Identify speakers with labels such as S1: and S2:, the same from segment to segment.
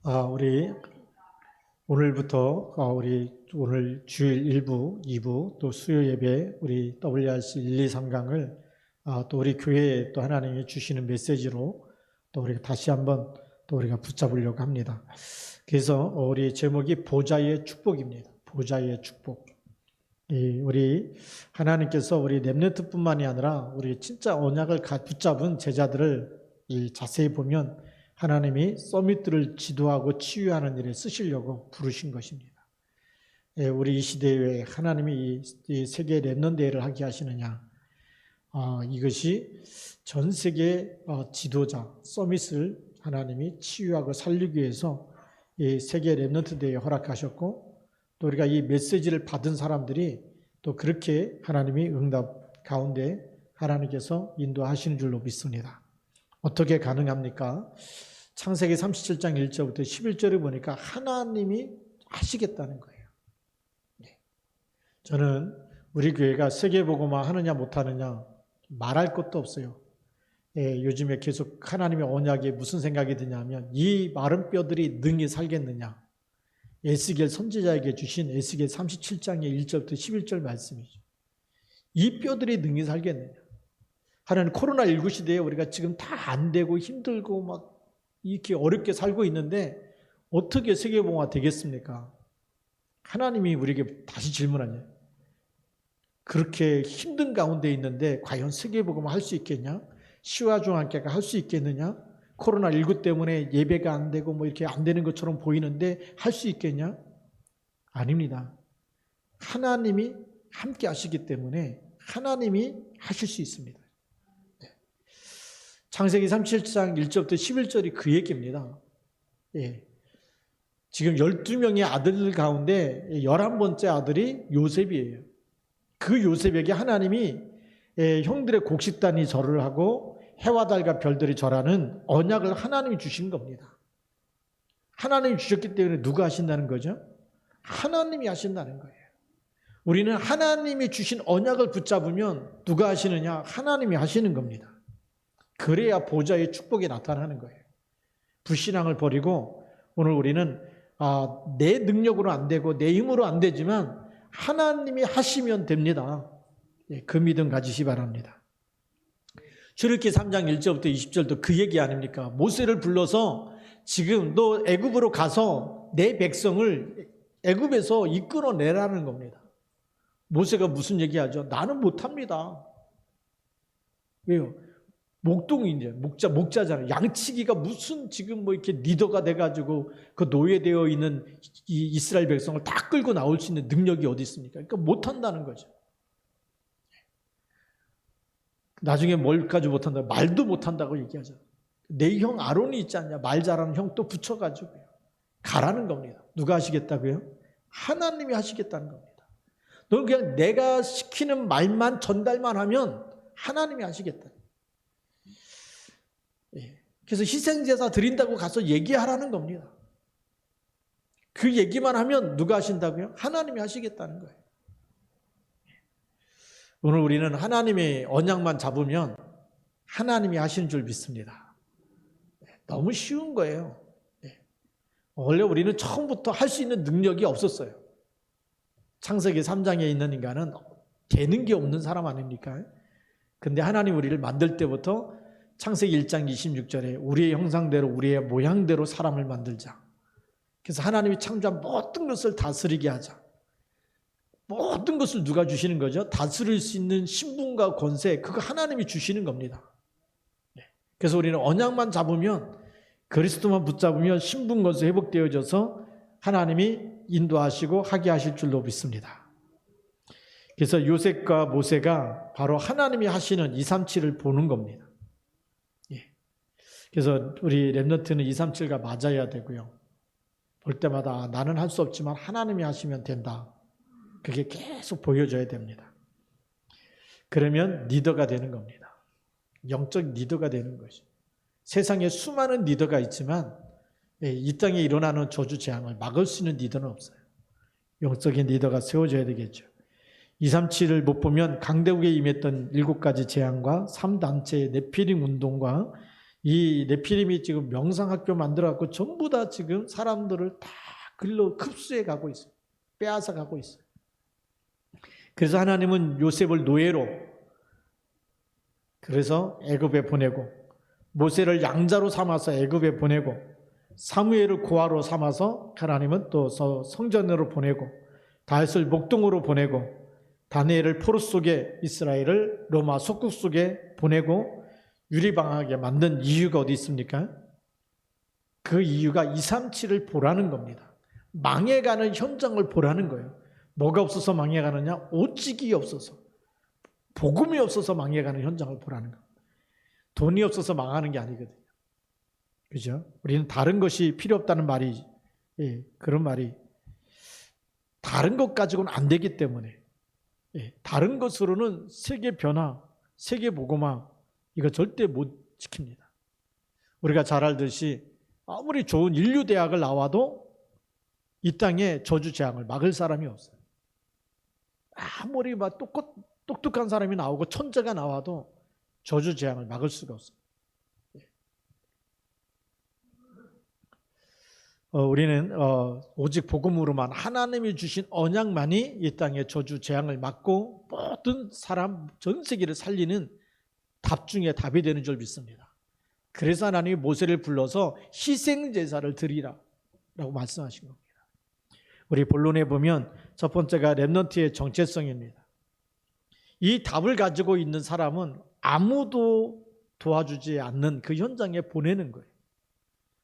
S1: 우리 오늘부터 우리 오늘 주일 1부, 2부 또 수요 예배 우리 WRC 1, 2, 3강을 또 우리 교회에 또 하나님이 주시는 메시지로 또 우리가 다시 한번 또 우리가 붙잡으려고 합니다. 그래서 우리 제목이 보좌의 축복입니다. 보좌의 축복. 우리 하나님께서 우리 렘넌트뿐만이 아니라 우리 진짜 언약을 붙잡은 제자들을 자세히 보면 하나님이 서밋들을 지도하고 치유하는 일에 쓰시려고 부르신 것입니다. 우리 이 시대에 하나님이 이 세계 렘넌트를 하게 하시느냐? 이것이 전 세계 지도자 서밋을 하나님이 치유하고 살리기 위해서 이 세계 렘넌트 대회에 허락하셨고, 또 우리가 이 메시지를 받은 사람들이 또 그렇게 하나님이 응답 가운데 하나님께서 인도하시는 줄로 믿습니다. 어떻게 가능합니까? 창세기 37장 1절부터 11절에 보니까 하나님이 하시겠다는 거예요. 저는 우리 교회가 세계복음화 하느냐 못하느냐 말할 것도 없어요. 요즘에 계속 하나님의 언약에 무슨 생각이 드냐면, 이 마른 뼈들이 능히 살겠느냐. 에스겔 선지자에게 주신 에스겔 37장의 1절부터 11절 말씀이죠. 이 뼈들이 능히 살겠느냐. 하나님, 코로나19 시대에 우리가 지금 다 안 되고 힘들고 막 이렇게 어렵게 살고 있는데 어떻게 세계복음화 되겠습니까? 하나님이 우리에게 다시 질문하냐. 그렇게 힘든 가운데 있는데 과연 세계복음화 할 수 있겠냐? 시와중앙교회가 할 수 있겠느냐? 코로나19 때문에 예배가 안 되고 뭐 이렇게 안 되는 것처럼 보이는데 할 수 있겠냐? 아닙니다. 하나님이 함께 하시기 때문에 하나님이 하실 수 있습니다. 창세기 37장 1절부터 11절이 그 얘기입니다. 지금 12명의 아들 가운데 11번째 아들이 요셉이에요. 그 요셉에게 하나님이 형들의 곡식단이 절을 하고 해와 달과 별들이 절하는 언약을 하나님이 주신 겁니다. 하나님이 주셨기 때문에 누가 하신다는 거죠? 하나님이 하신다는 거예요. 우리는 하나님이 주신 언약을 붙잡으면 누가 하시느냐? 하나님이 하시는 겁니다. 그래야 보좌의 축복이 나타나는 거예요. 불신앙을 버리고 오늘 우리는 내 능력으로 안 되고 내 힘으로 안 되지만 하나님이 하시면 됩니다. 그 믿음 가지시 바랍니다. 출애굽기 3장 1절부터 20절도 그 얘기 아닙니까? 모세를 불러서 지금 너 애굽으로 가서 내 백성을 애굽에서 이끌어내라는 겁니다. 모세가 무슨 얘기하죠? 나는 못합니다. 왜요? 목동이 목자잖아요. 양치기가 무슨 지금 뭐 이렇게 리더가 돼가지고 그 노예되어 있는 이 이스라엘 백성을 다 끌고 나올 수 있는 능력이 어디 있습니까? 그러니까 못한다는 거죠. 나중에 뭘까지 못한다? 말도 못한다고 얘기하죠. 내 형 아론이 있지 않냐? 말 잘하는 형 또 붙여가지고 가라는 겁니다. 누가 하시겠다고요? 하나님이 하시겠다는 겁니다. 너는 그냥 내가 시키는 말만 전달만 하면 하나님이 하시겠다. 그래서 희생제사 드린다고 가서 얘기하라는 겁니다. 그 얘기만 하면 누가 하신다고요? 하나님이 하시겠다는 거예요. 오늘 우리는 하나님의 언약만 잡으면 하나님이 하시는 줄 믿습니다. 너무 쉬운 거예요. 원래 우리는 처음부터 할 수 있는 능력이 없었어요. 창세기 3장에 있는 인간은 되는 게 없는 사람 아닙니까? 근데 하나님 우리를 만들 때부터 창세기 1장 26절에 우리의 형상대로 우리의 모양대로 사람을 만들자. 그래서 하나님이 창조한 모든 것을 다스리게 하자. 모든 것을 누가 주시는 거죠? 다스릴 수 있는 신분과 권세, 그거 하나님이 주시는 겁니다. 그래서 우리는 언약만 잡으면, 그리스도만 붙잡으면 신분 권세 회복되어져서 하나님이 인도하시고 하게 하실 줄로 믿습니다. 그래서 요셉과 모세가 바로 하나님이 하시는 237을 보는 겁니다. 그래서 우리 렘넌트는 237가 맞아야 되고요. 볼 때마다 나는 할 수 없지만 하나님이 하시면 된다. 그게 계속 보여줘야 됩니다. 그러면 리더가 되는 겁니다. 영적 리더가 되는 것이. 세상에 수많은 리더가 있지만 이 땅에 일어나는 저주 재앙을 막을 수 있는 리더는 없어요. 영적인 리더가 세워져야 되겠죠. 237을 못 보면 강대국에 임했던 7가지 재앙과 3단체의 네피림 운동과 이 네피림이 지금 명상학교 만들어갖고 전부 다 지금 사람들을 다 글로 흡수해 가고 있어요. 빼앗아 가고 있어요. 그래서 하나님은 요셉을 노예로 그래서 애굽에 보내고, 모세를 양자로 삼아서 애굽에 보내고, 사무엘을 고아로 삼아서 하나님은 또 성전으로 보내고, 다윗을 목동으로 보내고, 다니엘을 포로 속에, 이스라엘을 로마 속국 속에 보내고 유리방하게 만든 이유가 어디 있습니까? 그 이유가 237을 보라는 겁니다. 망해가는 현장을 보라는 거예요. 뭐가 없어서 망해가느냐? 오직이 없어서, 복음이 없어서 망해가는 현장을 보라는 겁니다. 돈이 없어서 망하는 게 아니거든요. 그죠? 우리는 다른 것이 필요 없다는 말이, 그런 말이, 다른 것 가지고는 안 되기 때문에, 다른 것으로는 세계 변화, 세계 복음화, 이거 절대 못 지킵니다. 우리가 잘 알듯이 아무리 좋은 인류 대학을 나와도 이 땅에 저주 재앙을 막을 사람이 없어요. 아무리 막 똑똑한 사람이 나오고 천재가 나와도 저주 재앙을 막을 수가 없어요. 우리는 오직 복음으로만, 하나님이 주신 언약만이 이 땅의 저주 재앙을 막고 모든 사람 전 세계를 살리는 답 중에 답이 되는 줄 믿습니다. 그래서 하나님이 모세를 불러서 희생 제사를 드리라라고 말씀하신 겁니다. 우리 본론에 보면 첫 번째가 렘넌트의 정체성입니다. 이 답을 가지고 있는 사람은 아무도 도와주지 않는 그 현장에 보내는 거예요.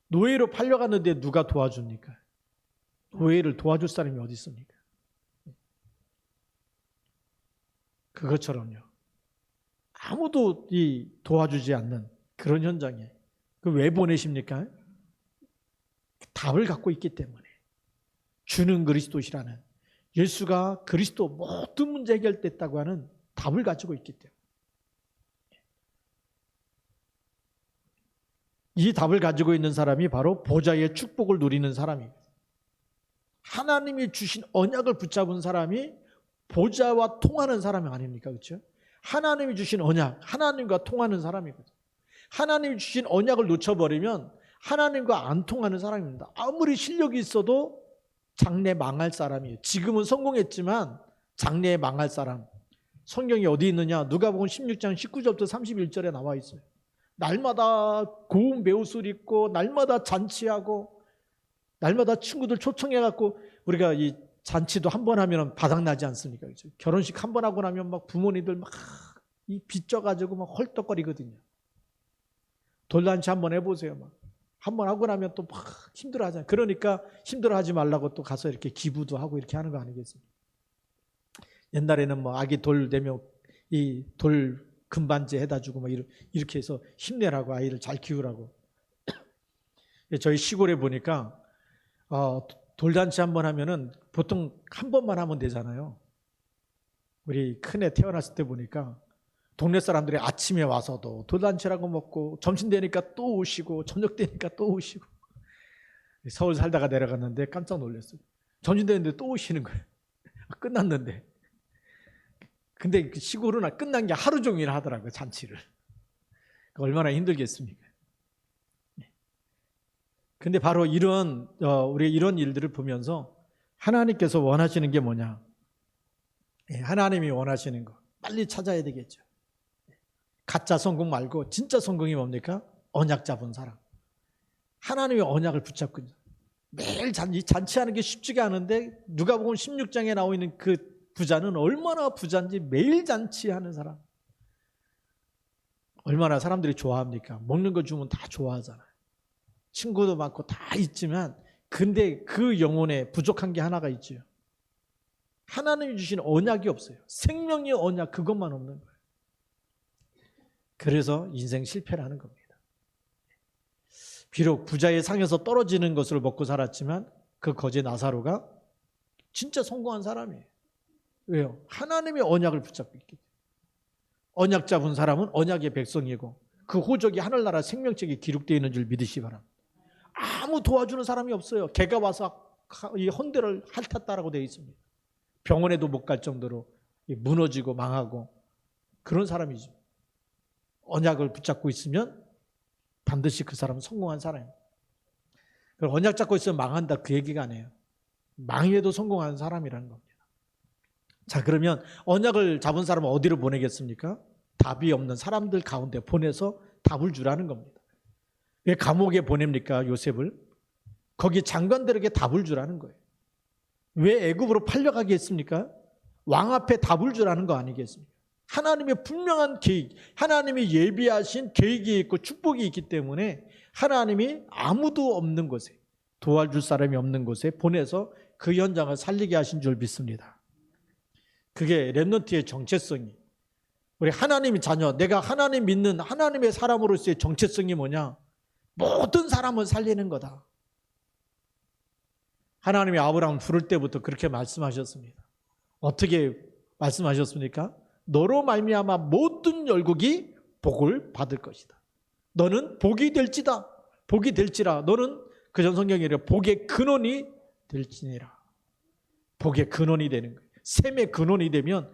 S1: 노예로 팔려갔는데 누가 도와줍니까? 노예를 도와줄 사람이 어디 있습니까? 그것처럼요. 아무도 도와주지 않는 그런 현장에 왜 보내십니까? 답을 갖고 있기 때문에. 주는 그리스도시라는, 예수가 그리스도 모든 문제 해결됐다고 하는 답을 가지고 있기 때문에. 이 답을 가지고 있는 사람이 바로 보좌의 축복을 누리는 사람입니다. 하나님이 주신 언약을 붙잡은 사람이 보좌와 통하는 사람이 아닙니까? 그렇죠? 하나님이 주신 언약, 하나님과 통하는 사람이거든요. 하나님이 주신 언약을 놓쳐버리면 하나님과 안 통하는 사람입니다. 아무리 실력이 있어도 장래 망할 사람이에요. 지금은 성공했지만 장래에 망할 사람. 성경이 어디 있느냐? 누가복음 16장 19절부터 31절에 나와 있어요. 날마다 고운 배옷을 입고 날마다 잔치하고 날마다 친구들 초청해갖고, 우리가 이 잔치도 한 번 하면 바닥나지 않습니까? 그렇죠? 결혼식 한 번 하고 나면 막 부모님들 막 이 빚져가지고 막 헐떡거리거든요. 돌잔치 한 번 해보세요. 막 한 번 하고 나면 또 막 힘들어하잖아요. 그러니까 힘들어하지 말라고 또 가서 이렇게 기부도 하고 이렇게 하는 거 아니겠습니까? 옛날에는 뭐 아기 돌 되면 이 돌 금반지 해다 주고 막 이렇게 해서 힘내라고, 아이를 잘 키우라고. 저희 시골에 보니까 돌잔치 한 번 하면은 보통 한 번만 하면 되잖아요. 우리 큰애 태어났을 때 보니까 동네 사람들이 아침에 와서도 돌잔치라고 먹고, 점심 되니까 또 오시고, 저녁 되니까 또 오시고. 서울 살다가 내려갔는데 깜짝 놀랐어요. 점심 되는데 또 오시는 거예요. 끝났는데. 근데 시골은 끝난 게 하루 종일 하더라고요, 잔치를. 얼마나 힘들겠습니까? 근데 바로 우리 이런 일들을 보면서 하나님께서 원하시는 게 뭐냐? 하나님이 원하시는 거 빨리 찾아야 되겠죠. 가짜 성공 말고 진짜 성공이 뭡니까? 언약 잡은 사람. 하나님의 언약을 붙잡고 있는, 매일 잔치하는 게 쉽지가 않은데 누가복음 16장에 나와 있는 그 부자는 얼마나 부자인지 매일 잔치하는 사람. 얼마나 사람들이 좋아합니까? 먹는 거 주면 다 좋아하잖아요. 친구도 많고 다 있지만, 근데 그 영혼에 부족한 게 하나가 있죠. 하나님이 주신 언약이 없어요. 생명의 언약, 그것만 없는 거예요. 그래서 인생 실패를 하는 겁니다. 비록 부자의 상에서 떨어지는 것을 먹고 살았지만 그 거지 나사로가 진짜 성공한 사람이에요. 왜요? 하나님의 언약을 붙잡고 있기 때문에. 언약 잡은 사람은 언약의 백성이고 그 호적이 하늘나라 생명책에 기록되어 있는 줄 믿으시기 바랍니다. 아무 도와주는 사람이 없어요. 개가 와서 이 헌대를 핥았다라고 되어 있습니다. 병원에도 못 갈 정도로 무너지고 망하고 그런 사람이죠. 언약을 붙잡고 있으면 반드시 그 사람은 성공한 사람입니다. 언약 잡고 있으면 망한다 그 얘기가 아니에요. 망해도 성공한 사람이라는 겁니다. 자, 그러면 언약을 잡은 사람은 어디로 보내겠습니까? 답이 없는 사람들 가운데 보내서 답을 주라는 겁니다. 왜 감옥에 보냅니까? 요셉을? 거기 장관들에게 답을 주라는 거예요. 왜 애굽으로 팔려가게 했습니까? 왕 앞에 답을 주라는 거 아니겠습니까? 하나님의 분명한 계획, 하나님이 예비하신 계획이 있고 축복이 있기 때문에 하나님이 아무도 없는 곳에, 도와줄 사람이 없는 곳에 보내서 그 현장을 살리게 하신 줄 믿습니다. 그게 렘넌트의 정체성이, 우리 하나님의 자녀, 내가 하나님 믿는 하나님의 사람으로서의 정체성이 뭐냐? 모든 사람을 살리는 거다. 하나님이 아브라함을 부를 때부터 그렇게 말씀하셨습니다. 어떻게 말씀하셨습니까? 너로 말미암아 모든 열국이 복을 받을 것이다. 너는 복이 될지다. 복이 될지라. 너는 그전 성경에 복의 근원이 될지니라. 복의 근원이 되는 거예요. 샘의 근원이 되면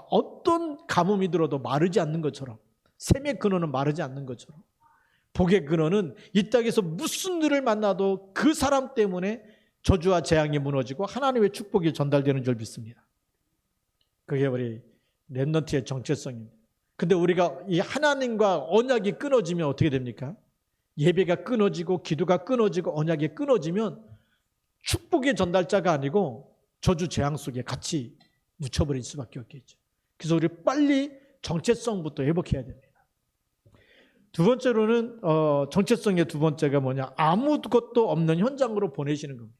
S1: 어떤 가뭄이 들어도 마르지 않는 것처럼, 샘의 근원은 마르지 않는 것처럼, 복의 근원은 이 땅에서 무슨 일을 만나도 그 사람 때문에 저주와 재앙이 무너지고 하나님의 축복이 전달되는 줄 믿습니다. 그게 우리 렘넌트의 정체성입니다. 근데 우리가 이 하나님과 언약이 끊어지면 어떻게 됩니까? 예배가 끊어지고 기도가 끊어지고 언약이 끊어지면 축복의 전달자가 아니고 저주 재앙 속에 같이 묻혀버릴 수밖에 없겠죠. 그래서 우리 빨리 정체성부터 회복해야 됩니다. 두 번째로는 정체성의 두 번째가 뭐냐? 아무것도 없는 현장으로 보내시는 겁니다.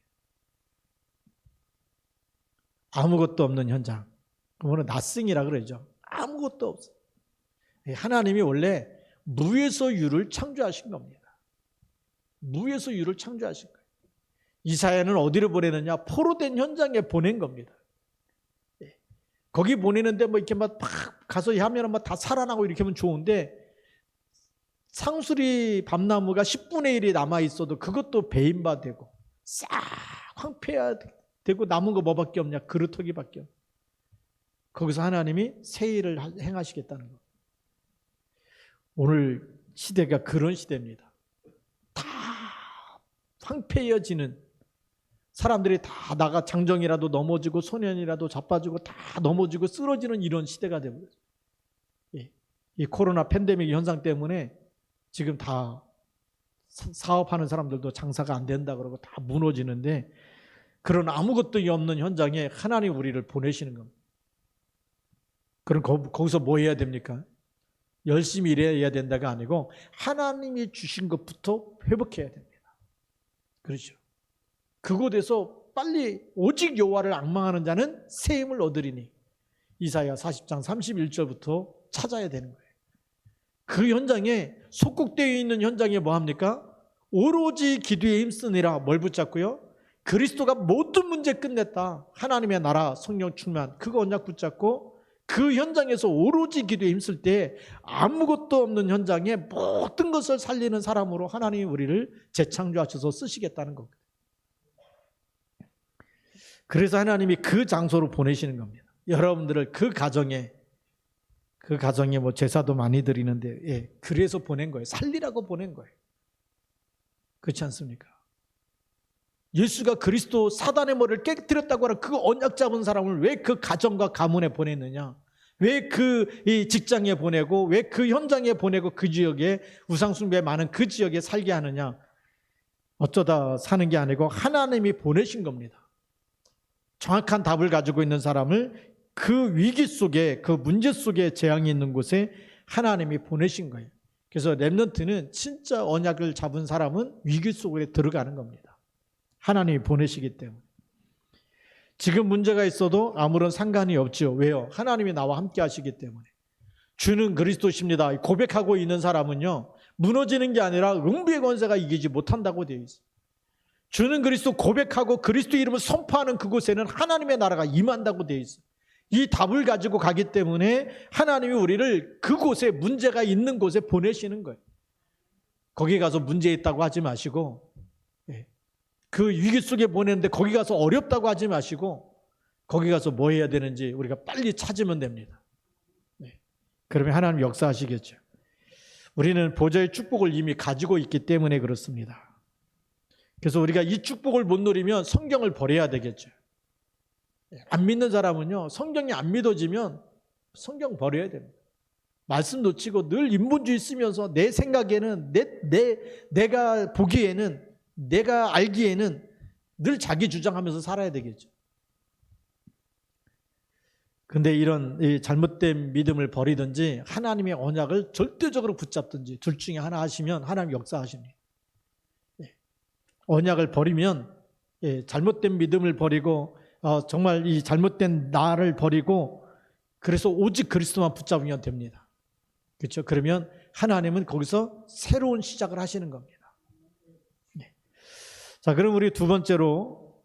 S1: 아무것도 없는 현장. 그거는 낫싱이라 그러죠. 아무것도 없어. 하나님이 원래 무에서 유를 창조하신 겁니다. 무에서 유를 창조하신 거예요. 이사야는 어디로 보내느냐? 포로된 현장에 보낸 겁니다. 거기 보내는데 뭐 이렇게 막 가서 하면 막 다 살아나고 이렇게 하면 좋은데, 상수리 밤나무가 10분의 1이 남아 있어도 그것도 배임바 되고 싹 황폐화 되고 남은 거 뭐밖에 없냐? 그루터기밖에 없냐? 거기서 하나님이 새 일을 행하시겠다는 거. 오늘 시대가 그런 시대입니다. 다 황폐해지는, 사람들이 다 나가 장정이라도 넘어지고 소년이라도 자빠지고 다 넘어지고 쓰러지는 이런 시대가 되어버렸어요. 이 코로나 팬데믹 현상 때문에 지금 다 사업하는 사람들도 장사가 안 된다 그러고 다 무너지는데, 그런 아무것도 없는 현장에 하나님 우리를 보내시는 겁니다. 그럼 거기서 뭐 해야 됩니까? 열심히 일해야 된다가 아니고 하나님이 주신 것부터 회복해야 됩니다. 그렇죠. 그곳에서 빨리 오직 여호와를 앙망하는 자는 새 힘을 얻으리니, 이사야 40장 31절부터 찾아야 되는 거예요. 그 현장에, 속국되어 있는 현장에 뭐 합니까? 오로지 기도에 힘쓰니라. 뭘 붙잡고요? 그리스도가 모든 문제 끝냈다. 하나님의 나라, 성령 충만, 그거 언약 붙잡고 그 현장에서 오로지 기도에 힘쓸 때 아무것도 없는 현장에 모든 것을 살리는 사람으로 하나님이 우리를 재창조하셔서 쓰시겠다는 겁니다. 그래서 하나님이 그 장소로 보내시는 겁니다. 여러분들을 그 가정에 뭐 제사도 많이 드리는데, 그래서 보낸 거예요. 살리라고 보낸 거예요. 그렇지 않습니까? 예수가 그리스도 사단의 머리를 깨뜨렸다고 하는 그 언약 잡은 사람을 왜 그 가정과 가문에 보냈느냐? 왜 그 직장에 보내고, 왜 그 현장에 보내고, 그 지역에 우상숭배 많은 그 지역에 살게 하느냐? 어쩌다 사는 게 아니고 하나님이 보내신 겁니다. 정확한 답을 가지고 있는 사람을 그 위기 속에, 그 문제 속에, 재앙이 있는 곳에 하나님이 보내신 거예요. 그래서 렘넌트는 진짜 언약을 잡은 사람은 위기 속에 들어가는 겁니다. 하나님이 보내시기 때문에. 지금 문제가 있어도 아무런 상관이 없죠. 왜요? 하나님이 나와 함께 하시기 때문에. 주는 그리스도십니다. 고백하고 있는 사람은요, 무너지는 게 아니라 음부의 권세가 이기지 못한다고 되어 있어요. 주는 그리스도 고백하고 그리스도 이름을 선포하는 그곳에는 하나님의 나라가 임한다고 되어 있어요. 이 답을 가지고 가기 때문에 하나님이 우리를 그곳에, 문제가 있는 곳에 보내시는 거예요. 거기 가서 문제 있다고 하지 마시고, 그 위기 속에 보내는데 거기 가서 어렵다고 하지 마시고, 거기 가서 뭐 해야 되는지 우리가 빨리 찾으면 됩니다. 그러면 하나님 역사하시겠죠. 우리는 보좌의 축복을 이미 가지고 있기 때문에 그렇습니다. 그래서 우리가 이 축복을 못 누리면 성경을 버려야 되겠죠. 안 믿는 사람은요, 성경이 안 믿어지면 성경 버려야 됩니다. 말씀 놓치고 늘 인본주의 쓰면서 내 생각에는, 내가 보기에는, 내가 알기에는 늘 자기 주장하면서 살아야 되겠죠. 근데 이런 잘못된 믿음을 버리든지 하나님의 언약을 절대적으로 붙잡든지 둘 중에 하나 하시면 하나님 역사하십니다. 언약을 버리면, 잘못된 믿음을 버리고 정말 이 잘못된 나를 버리고 그래서 오직 그리스도만 붙잡으면 됩니다. 그렇죠? 그러면 하나님은 거기서 새로운 시작을 하시는 겁니다. 자, 그럼 우리 두 번째로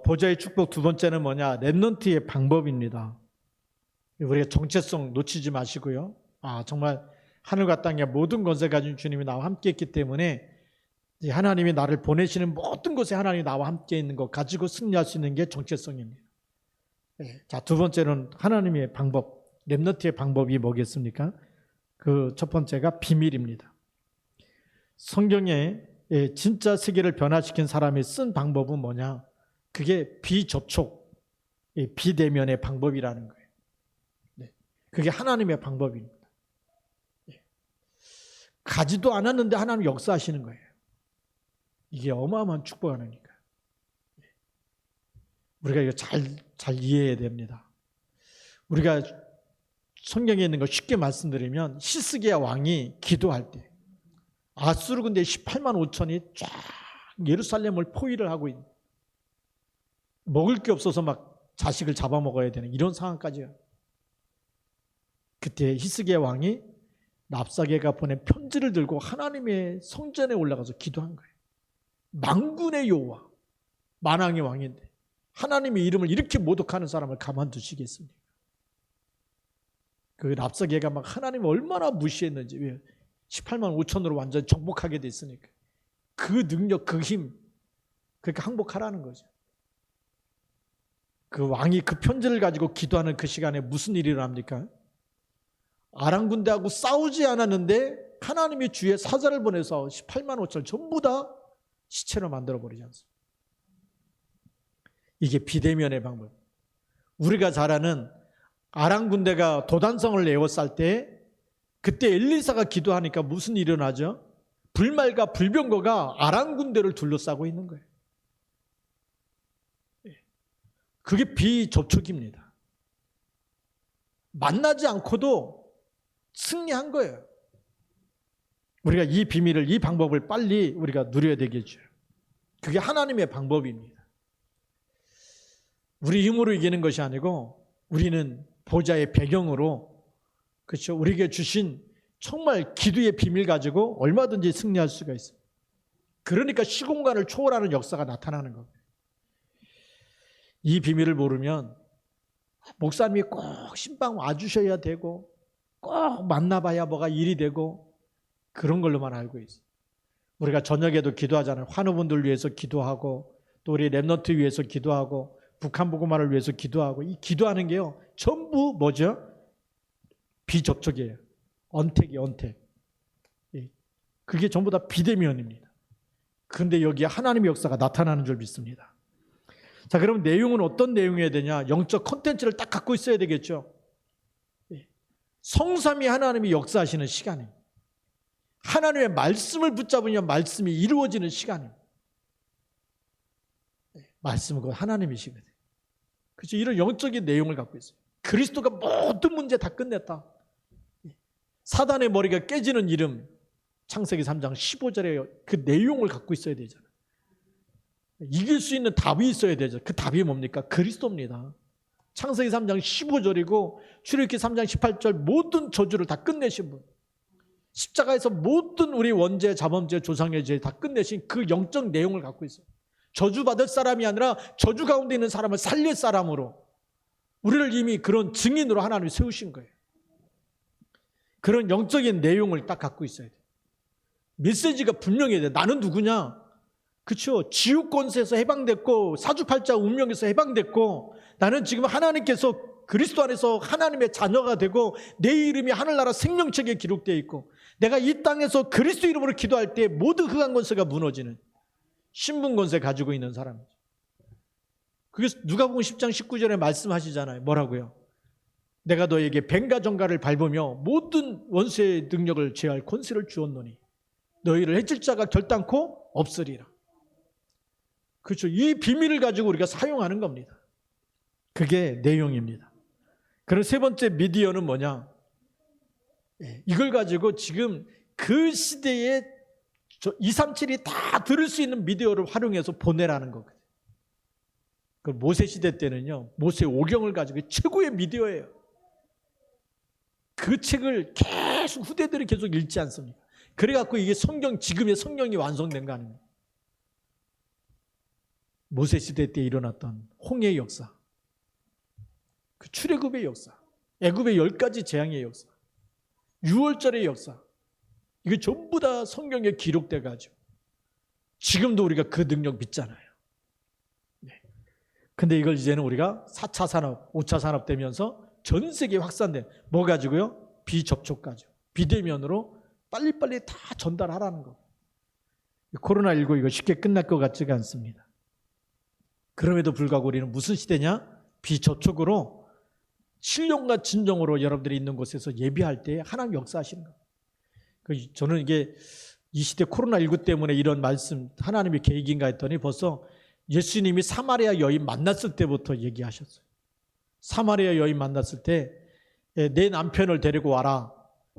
S1: 보좌의 축복 두 번째는 뭐냐? 렘넌트의 방법입니다. 우리가 정체성 놓치지 마시고요. 정말 하늘과 땅의 모든 권세 가진 주님이 나와 함께 있기 때문에 하나님이 나를 보내시는 모든 곳에 하나님이 나와 함께 있는 것 가지고 승리할 수 있는 게 정체성입니다. 자, 두 번째는 하나님의 방법, 렘넌트의 방법이 뭐겠습니까? 그 첫 번째가 비밀입니다. 성경에 진짜 세계를 변화시킨 사람이 쓴 방법은 뭐냐? 그게 비접촉, 비대면의 방법이라는 거예요. 그게 하나님의 방법입니다. 가지도 않았는데 하나님 역사하시는 거예요. 이게 어마어마한 축복 아닙니까? 우리가 이거 잘 이해해야 됩니다. 우리가 성경에 있는 거 쉽게 말씀드리면 히스기야 왕이 기도할 때 아수르 군대 18만 5천이 쫙 예루살렘을 포위를 하고 있는, 먹을 게 없어서 막 자식을 잡아먹어야 되는 이런 상황까지요. 그때 히스기야 왕이 랍사게가 보낸 편지를 들고 하나님의 성전에 올라가서 기도한 거예요. 만군의 여호와, 만왕의 왕인데 하나님의 이름을 이렇게 모독하는 사람을 가만두시겠습니까? 그 랍사게가 막 하나님을 얼마나 무시했는지, 왜 18만 5천으로 완전히 정복하게 됐으니까 그 능력, 그 힘, 그렇게 항복하라는 거죠. 그 왕이 그 편지를 가지고 기도하는 그 시간에 무슨 일이 일어납니까? 아람 군대하고 싸우지 않았는데 하나님이 주의 사자를 보내서 18만 5천을 전부 다 시체로 만들어버리지 않습니까? 이게 비대면의 방법. 우리가 잘 아는 아람 군대가 도단성을 에워쌀 때 그때 엘리사가 기도하니까 무슨 일이 일어나죠? 불말과 불병거가 아람 군대를 둘러싸고 있는 거예요. 그게 비접촉입니다. 만나지 않고도 승리한 거예요. 우리가 이 비밀을, 이 방법을 빨리 우리가 누려야 되겠죠. 그게 하나님의 방법입니다. 우리 힘으로 이기는 것이 아니고 우리는 보좌의 배경으로, 그렇죠, 우리에게 주신 정말 기도의 비밀 가지고 얼마든지 승리할 수가 있어요. 그러니까 시공간을 초월하는 역사가 나타나는 겁니다. 이 비밀을 모르면 목사님이 꼭 신방 와주셔야 되고 꼭 만나봐야 뭐가 일이 되고 그런 걸로만 알고 있어요. 우리가 저녁에도 기도하잖아요. 환우분들 위해서 기도하고 또 우리 렘넌트 위해서 기도하고 북한 복음화를 위해서 기도하고, 이 기도하는 게요 전부 뭐죠? 비접촉이에요. 언택이에요. 언택. 그게 전부 다 비대면입니다. 그런데 여기에 하나님의 역사가 나타나는 줄 믿습니다. 자, 그럼 내용은 어떤 내용이어야 되냐? 영적 콘텐츠를 딱 갖고 있어야 되겠죠. 성삼위 하나님이 역사하시는 시간입니다. 하나님의 말씀을 붙잡으면 말씀이 이루어지는 시간입니다. 말씀은 그 하나님이시거든요. 그렇죠? 이런 영적인 내용을 갖고 있어요. 그리스도가 모든 문제 다 끝냈다. 사단의 머리가 깨지는 이름, 창세기 3장 15절에 그 내용을 갖고 있어야 되잖아요. 이길 수 있는 답이 있어야 되죠. 그 답이 뭡니까? 그리스도입니다. 창세기 3장 15절이고 출애굽기 3장 18절 모든 저주를 다 끝내신 분, 십자가에서 모든 우리 원죄, 자범죄, 조상의 죄 다 끝내신 그 영적 내용을 갖고 있어요. 저주받을 사람이 아니라 저주 가운데 있는 사람을 살릴 사람으로 우리를 이미 그런 증인으로 하나님이 세우신 거예요. 그런 영적인 내용을 딱 갖고 있어야 돼요. 메시지가 분명해야 돼요. 나는 누구냐? 그렇죠. 지옥 권세에서 해방됐고 사주팔자 운명에서 해방됐고 나는 지금 하나님께서 그리스도 안에서 하나님의 자녀가 되고 내 이름이 하늘나라 생명책에 기록되어 있고 내가 이 땅에서 그리스도 이름으로 기도할 때 모든 흑암 권세가 무너지는 신분 권세 가지고 있는 사람이죠. 그게 누가복음 10장 19절에 말씀하시잖아요. 뭐라고요? 내가 너에게 뱀과 정갈을 밟으며 모든 원수의 능력을 제할 권세를 주었노니 너희를 해칠 자가 결단코 없으리라. 그렇죠. 이 비밀을 가지고 우리가 사용하는 겁니다. 그게 내용입니다. 그럼 세 번째 미디어는 뭐냐? 이걸 가지고 지금 그 시대에 237이 다 들을 수 있는 미디어를 활용해서 보내라는 거거든요. 그 모세 시대 때는요, 모세 오경을 가지고 최고의 미디어예요. 그 책을 계속 후대들이 계속 읽지 않습니까? 그래갖고 이게 지금의 성경이 완성된 거 아닙니까? 모세 시대 때 일어났던 홍해의 역사, 그 출애굽의 역사, 애굽의 10가지 재앙의 역사, 유월절의 역사, 이게 전부 다 성경에 기록돼 가지고 지금도 우리가 그 능력 믿잖아요. 근데 이걸 이제는 우리가 4차 산업, 5차 산업 되면서 전 세계에 확산된 뭐 가지고요? 비접촉 가지고 비대면으로 빨리빨리 다 전달하라는 거. 코로나19 이거 쉽게 끝날 것 같지가 않습니다. 그럼에도 불구하고 우리는 무슨 시대냐? 비접촉으로 신령과 진정으로 여러분들이 있는 곳에서 예배할 때 하나님 역사하시는 거. 저는 이게 이 시대 코로나19 때문에 이런 말씀 하나님의 계획인가 했더니 벌써 예수님이 사마리아 여인 만났을 때부터 얘기하셨어요. 사마리아 여인 만났을 때 내 남편을 데리고 와라.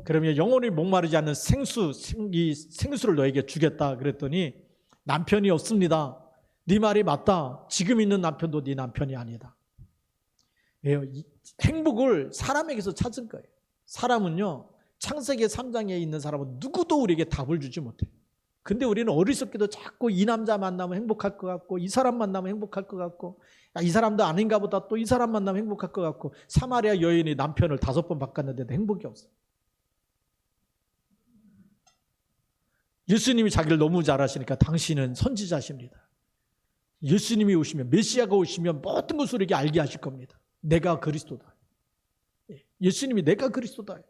S1: 그러면 영원히 목마르지 않는 생수를 너에게 주겠다. 그랬더니 남편이 없습니다. 네 말이 맞다. 지금 있는 남편도 네 남편이 아니다. 행복을 사람에게서 찾은 거예요. 사람은요, 창세기 3장에 있는 사람은 누구도 우리에게 답을 주지 못해요. 근데 우리는 어리석게도 자꾸 이 남자 만나면 행복할 것 같고 이 사람 만나면 행복할 것 같고 이 사람도 아닌가 보다 또 이 사람 만나면 행복할 것 같고 사마리아 여인이 남편을 5번 바꿨는데도 행복이 없어요. 예수님이 자기를 너무 잘 아시니까 당신은 선지자십니다. 예수님이 오시면 메시아가 오시면 모든 것을 우리에게 알게 하실 겁니다. 내가 그리스도다. 예수님이 내가 그리스도다.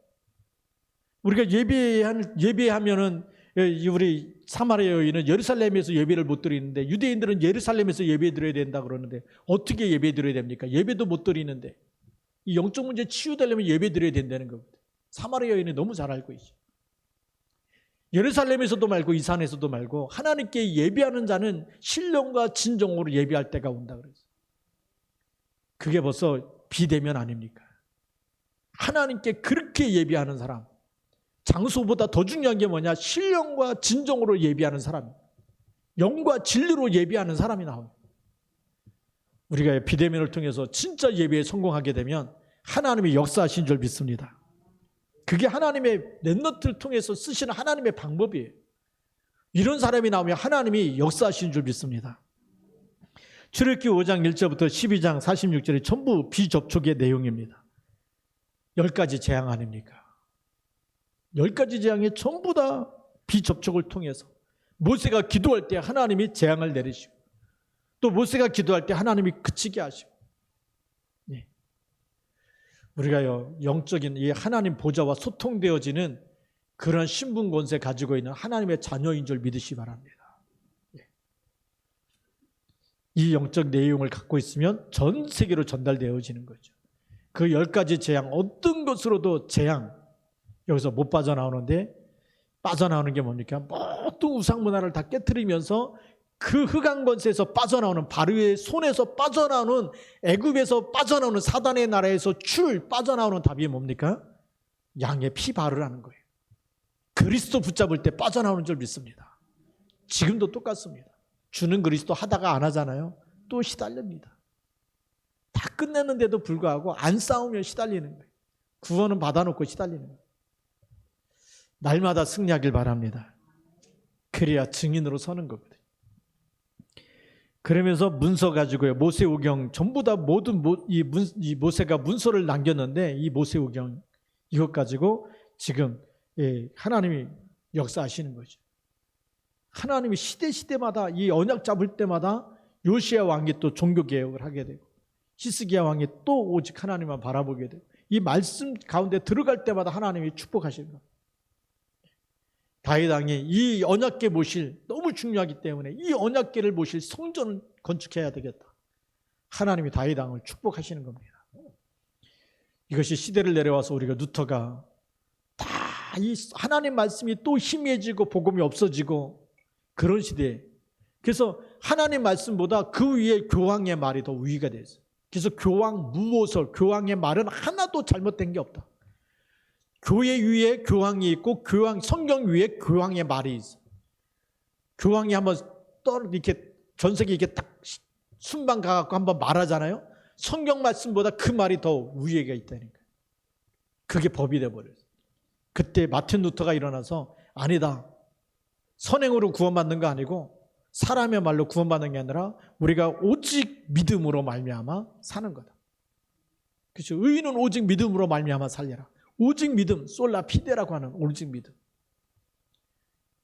S1: 우리가 예배하면은 우리 사마리아 여인은 예루살렘에서 예배를 못 드리는데 유대인들은 예루살렘에서 예배 드려야 된다 그러는데 어떻게 예배 드려야 됩니까? 예배도 못 드리는데 이 영적 문제 치유되려면 예배 드려야 된다는 겁니다. 사마리아 여인이 너무 잘 알고 있어요. 예루살렘에서도 말고 이 산에서도 말고 하나님께 예배하는 자는 신령과 진정으로 예배할 때가 온다 그랬어요. 그게 벌써 비대면 아닙니까? 하나님께 그렇게 예배하는 사람, 장소보다 더 중요한 게 뭐냐? 신령과 진정으로 예배하는 사람, 영과 진리로 예배하는 사람이 나옵니다. 우리가 비대면을 통해서 진짜 예배에 성공하게 되면 하나님이 역사하신 줄 믿습니다. 그게 하나님의 랩넌트를 통해서 쓰시는 하나님의 방법이에요. 이런 사람이 나오면 하나님이 역사하신 줄 믿습니다. 출애굽기 5장 1절부터 12장 46절이 전부 비접촉의 내용입니다. 10가지 재앙 아닙니까? 10가지 재앙이 전부 다 비접촉을 통해서 모세가 기도할 때 하나님이 재앙을 내리시고 또 모세가 기도할 때 하나님이 그치게 하시고 우리가요 영적인 이 하나님 보좌와 소통되어지는 그런 신분 권세 가지고 있는 하나님의 자녀인 줄 믿으시기 바랍니다. 이 영적 내용을 갖고 있으면 전 세계로 전달되어지는 거죠. 그 10가지 재앙 어떤 것으로도 재앙 여기서 못 빠져나오는데 빠져나오는 게 뭡니까? 모든 우상 문화를 다 깨트리면서 그 흑암 권세에서 빠져나오는 바로의 손에서 빠져나오는 애굽에서 빠져나오는 사단의 나라에서 빠져나오는 답이 뭡니까? 양의 피 바르라는 거예요. 그리스도 붙잡을 때 빠져나오는 줄 믿습니다. 지금도 똑같습니다. 주는 그리스도 하다가 안 하잖아요. 또 시달립니다. 다 끝냈는데도 불구하고 안 싸우면 시달리는 거예요. 구원은 받아놓고 시달리는 거예요. 날마다 승리하길 바랍니다. 그래야 증인으로 서는 거거든요. 그러면서 문서 가지고요. 모세오경 전부 다 모든 이 모세가 문서를 남겼는데 이 모세오경 이것 가지고 지금 하나님이 역사하시는 거죠. 하나님이 시대마다 이 언약 잡을 때마다 요시야 왕이 또 종교개혁을 하게 되고 히스기야 왕이 또 오직 하나님만 바라보게 되고 이 말씀 가운데 들어갈 때마다 하나님이 축복하시는 거예요. 다윗 왕이 이 언약궤 모실, 너무 중요하기 때문에 이 언약궤를 모실 성전을 건축해야 되겠다. 하나님이 다윗 왕을 축복하시는 겁니다. 이것이 시대를 내려와서 우리가 루터가 다 이 하나님 말씀이 또 희미해지고 복음이 없어지고 그런 시대에, 그래서 하나님 말씀보다 그 위에 교황의 말이 더 우위가 됐어요. 그래서 교황 무오설, 교황의 말은 하나도 잘못된 게 없다. 교회 위에 교황이 있고 교황 성경 위에 교황의 말이 있어. 교황이 한번 이렇게 전세계 이렇게 딱 순방 가갖고 한번 말하잖아요. 성경 말씀보다 그 말이 더 위에가 있다니까. 그게 법이 돼버렸어. 그때 마틴 루터가 일어나서 아니다. 선행으로 구원받는 거 아니고 사람의 말로 구원받는 게 아니라 우리가 오직 믿음으로 말미암아 사는 거다. 그렇죠? 의인은 오직 믿음으로 말미암아 살려라. 오직 믿음, 솔라 피데라고 하는 오직 믿음.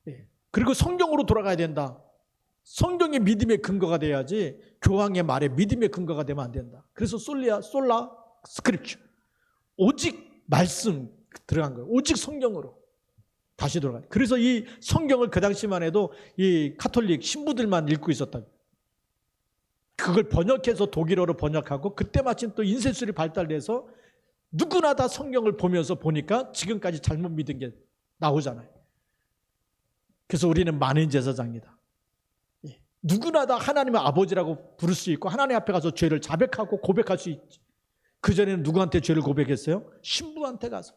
S1: 예. 그리고 성경으로 돌아가야 된다. 성경이 믿음의 근거가 돼야지 교황의 말에 믿음의 근거가 되면 안 된다. 그래서 솔라 스크립처, 오직 말씀 들어간 거예요. 오직 성경으로 다시 돌아가요. 그래서 이 성경을 그 당시만 해도 이 카톨릭 신부들만 읽고 있었다. 그걸 번역해서 독일어로 번역하고 그때 마침 또 인쇄술이 발달돼서 누구나 다 성경을 보면서 보니까 지금까지 잘못 믿은 게 나오잖아요. 그래서 우리는 만인 제사장이다. 누구나 다 하나님의 아버지라고 부를 수 있고 하나님 앞에 가서 죄를 자백하고 고백할 수 있지. 그전에는 누구한테 죄를 고백했어요? 신부한테 가서.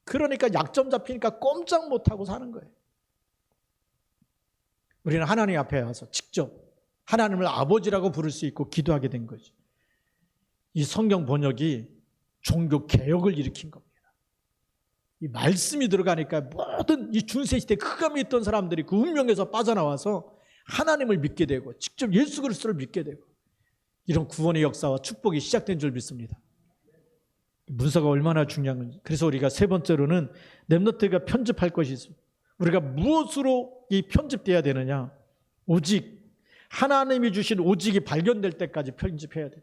S1: 그러니까 약점 잡히니까 꼼짝 못하고 사는 거예요. 우리는 하나님 앞에 와서 직접 하나님을 아버지라고 부를 수 있고 기도하게 된 거죠. 이 성경 번역이 종교 개혁을 일으킨 겁니다. 이 말씀이 들어가니까 모든 이 중세시대 흑암에 있던 사람들이 그 운명에서 빠져나와서 하나님을 믿게 되고 직접 예수 그리스도를 믿게 되고 이런 구원의 역사와 축복이 시작된 줄 믿습니다. 문서가 얼마나 중요한 건지. 그래서 우리가 세 번째로는 렘넌트가 편집할 것이 있습니다. 우리가 무엇으로 이 편집돼야 되느냐? 오직 하나님이 주신 오직이 발견될 때까지 편집해야 돼요.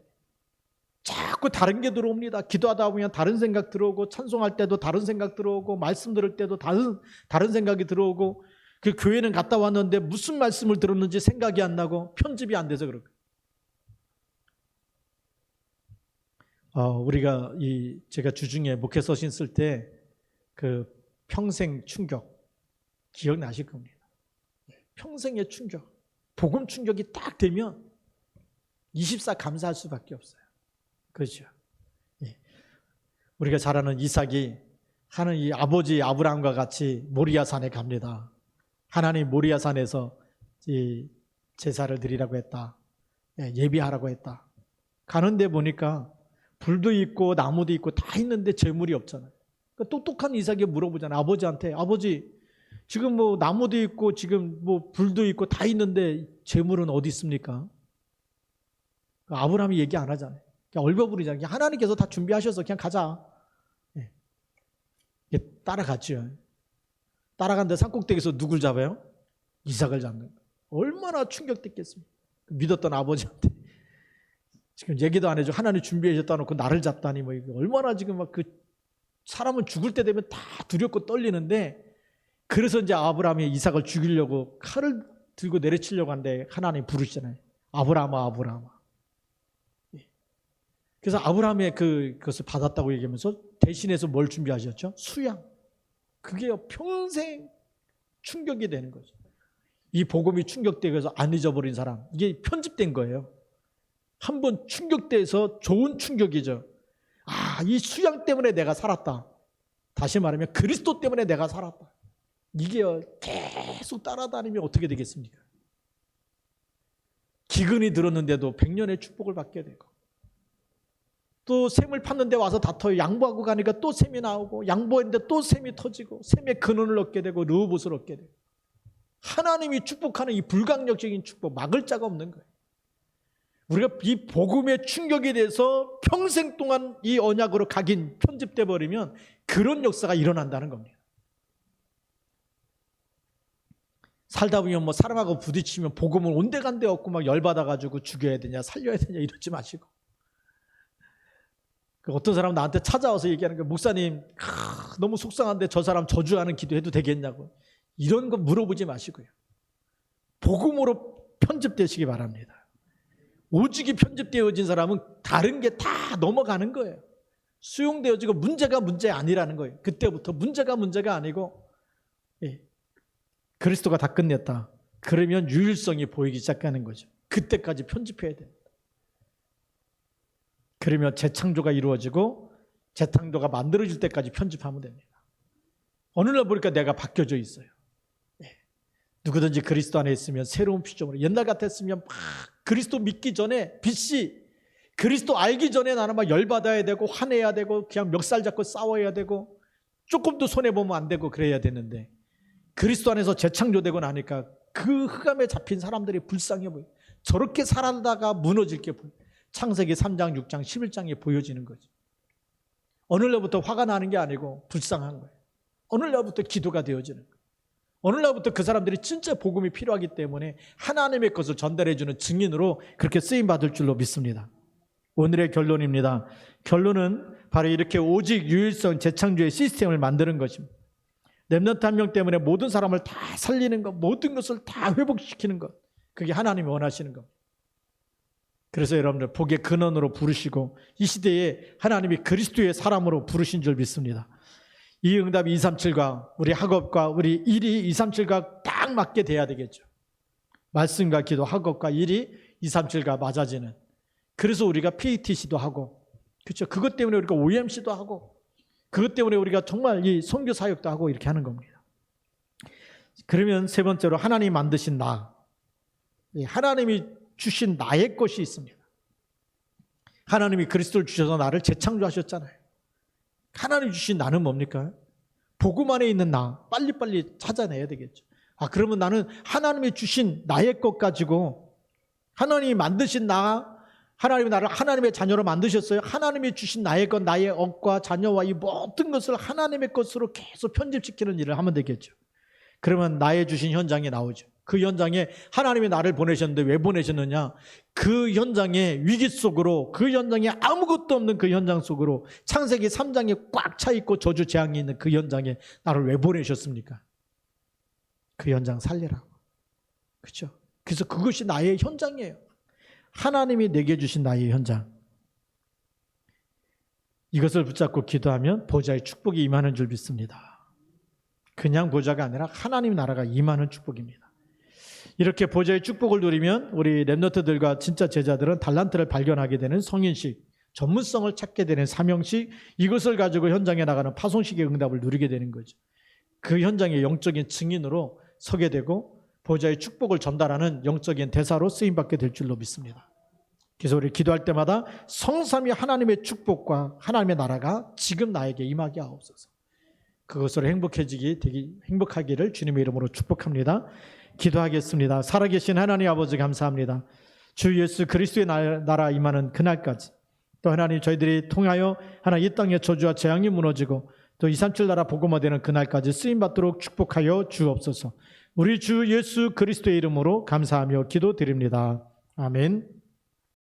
S1: 자꾸 다른 게 들어옵니다. 기도하다 보면 다른 생각 들어오고 찬송할 때도 다른 생각 들어오고 말씀 들을 때도 다른 생각이 들어오고 그 교회는 갔다 왔는데 무슨 말씀을 들었는지 생각이 안 나고 편집이 안 돼서 그럴 거예요. 우리가 제가 주중에 목회 서신 쓸 때 그 평생 충격 기억나실 겁니다. 평생의 충격, 복음 충격이 딱 되면 24 감사할 수밖에 없어요. 그렇죠? 예. 우리가 잘 아는 이삭이 하는 이 아버지 아브라함과 같이 모리아산에 갑니다. 하나님 모리아산에서 이 제사를 드리라고 했다. 예비하라고 했다. 가는데 보니까 불도 있고 나무도 있고 다 있는데 재물이 없잖아요. 그러니까 똑똑한 이삭이 물어보잖아요. 아버지한테, 아버지 지금 뭐 나무도 있고 지금 뭐 불도 있고 다 있는데 재물은 어디 있습니까? 아브라함이 얘기 안 하잖아요. 그냥 얼버무리잖아요. 하나님께서 다 준비하셔서 그냥 가자. 예. 따라갔죠. 따라갔는데 산꼭대기에서 누굴 잡아요? 이삭을 잡는 거예요. 얼마나 충격됐겠습니까? 믿었던 아버지한테 지금 얘기도 안 해줘. 하나님 준비하셨다 놓고 나를 잡다니 뭐 이거 얼마나 지금 막 그 사람은 죽을 때 되면 다 두렵고 떨리는데 그래서 이제 아브라함이 이삭을 죽이려고 칼을 들고 내려치려고 하는데 하나님 부르시잖아요. 아브라함아, 아브라함아. 그래서 아브라함의 그것을 받았다고 얘기하면서 대신해서 뭘 준비하셨죠? 수양. 그게 평생 충격이 되는 거죠. 이 복음이 충격되어서 안 잊어버린 사람, 이게 편집된 거예요. 한번 충격돼서 좋은 충격이죠. 이 수양 때문에 내가 살았다. 다시 말하면 그리스도 때문에 내가 살았다. 이게 계속 따라다니면 어떻게 되겠습니까? 기근이 들었는데도 100년의 축복을 받게 되고 또 샘을 팠는데 와서 다퉈요. 양보하고 가니까 또 샘이 나오고 양보했는데 또 샘이 터지고 샘의 근원을 얻게 되고 르호봇을 얻게 되고 하나님이 축복하는 이 불강력적인 축복 막을 자가 없는 거예요. 우리가 이 복음의 충격에 대해서 평생 동안 이 언약으로 각인 편집돼 버리면 그런 역사가 일어난다는 겁니다. 살다 보면 뭐 사람하고 부딪히면 복음을 온데간데 없고 막 열받아가지고 죽여야 되냐 살려야 되냐 이러지 마시고 어떤 사람은 나한테 찾아와서 얘기하는 거예요. 목사님 너무 속상한데 저 사람 저주하는 기도해도 되겠냐고. 이런 거 물어보지 마시고요. 복음으로 편집되시기 바랍니다. 오직이 편집되어진 사람은 다른 게 다 넘어가는 거예요. 수용되어지고 문제가 문제 아니라는 거예요. 그때부터 문제가 문제가 아니고 그리스도가 다 끝냈다. 그러면 유일성이 보이기 시작하는 거죠. 그때까지 편집해야 됩니다. 그러면 재창조가 이루어지고 재창조가 만들어질 때까지 편집하면 됩니다. 어느 날 보니까 내가 바뀌어져 있어요. 누구든지 그리스도 안에 있으면 새로운 피조물로, 옛날 같았으면 막 그리스도 믿기 전에 BC 그리스도 알기 전에 나는 막 열받아야 되고 화내야 되고 그냥 멱살 잡고 싸워야 되고 조금도 손해보면 안 되고 그래야 되는데, 그리스도 안에서 재창조되고 나니까 그 흑암에 잡힌 사람들이 불쌍해 보여요. 저렇게 살아다가 무너질 게 보여요. 창세기 3장, 6장, 11장에 보여지는 거죠. 어느 날부터 화가 나는 게 아니고 불쌍한 거예요. 어느 날부터 기도가 되어지는 거예요. 어느 날부터 그 사람들이 진짜 복음이 필요하기 때문에 하나님의 것을 전달해주는 증인으로 그렇게 쓰임받을 줄로 믿습니다. 오늘의 결론입니다. 결론은 바로 이렇게 오직 유일성 재창조의 시스템을 만드는 것입니다. 렘넌트 한 명 때문에 모든 사람을 다 살리는 것, 모든 것을 다 회복시키는 것, 그게 하나님이 원하시는 겁니다. 그래서 여러분들 복의 근원으로 부르시고 이 시대에 하나님이 그리스도의 사람으로 부르신 줄 믿습니다. 이 응답이 237과 우리 학업과 우리 일이 237과 딱 맞게 돼야 되겠죠. 말씀과 기도, 학업과 일이 237과 맞아지는. 그래서 우리가 PATC도 하고, 그렇죠. 그것 때문에 우리가 OMC도 하고, 그것 때문에 우리가 정말 이 선교 사역도 하고 이렇게 하는 겁니다. 그러면 세 번째로 하나님이 만드신 나, 하나님이 주신 나의 것이 있습니다. 하나님이 그리스도를 주셔서 나를 재창조하셨잖아요. 하나님 주신 나는 뭡니까? 복음 안에 있는 나, 빨리빨리 찾아내야 되겠죠. 그러면 나는 하나님이 주신 나의 것 가지고, 하나님이 만드신 나, 하나님이 나를 하나님의 자녀로 만드셨어요. 하나님이 주신 나의 것, 나의 업과 자녀와 이 모든 것을 하나님의 것으로 계속 편집시키는 일을 하면 되겠죠. 그러면 나의 주신 현장이 나오죠. 그 현장에 하나님이 나를 보내셨는데 왜 보내셨느냐? 그 현장의 위기 속으로, 그 현장에 아무것도 없는 그 현장 속으로, 창세기 3장에 꽉 차 있고 저주 재앙이 있는 그 현장에 나를 왜 보내셨습니까? 그 현장 살리라고. 그렇죠? 그래서 그것이 나의 현장이에요. 하나님이 내게 주신 나의 현장. 이것을 붙잡고 기도하면 보좌의 축복이 임하는 줄 믿습니다. 그냥 보좌가 아니라 하나님 나라가 임하는 축복입니다. 이렇게 보좌의 축복을 누리면 우리 렘넌트들과 진짜 제자들은 달란트를 발견하게 되는 성인식, 전문성을 찾게 되는 사명식, 이것을 가지고 현장에 나가는 파송식의 응답을 누리게 되는 거죠. 그 현장의 영적인 증인으로 서게 되고 보좌의 축복을 전달하는 영적인 대사로 쓰임받게 될 줄로 믿습니다. 그래서 우리 기도할 때마다 성삼위 하나님의 축복과 하나님의 나라가 지금 나에게 임하게 하옵소서. 그것으로 행복하기를 주님의 이름으로 축복합니다. 기도하겠습니다. 살아계신 하나님 아버지 감사합니다. 주 예수 그리스도의 나라 임하는 그날까지, 또 하나님 저희들이 통하여 하나님 이 땅의 저주와 재앙이 무너지고 또 237 나라 복음화되는 그날까지 쓰임받도록 축복하여 주옵소서. 우리 주 예수 그리스도의 이름으로 감사하며 기도드립니다. 아멘.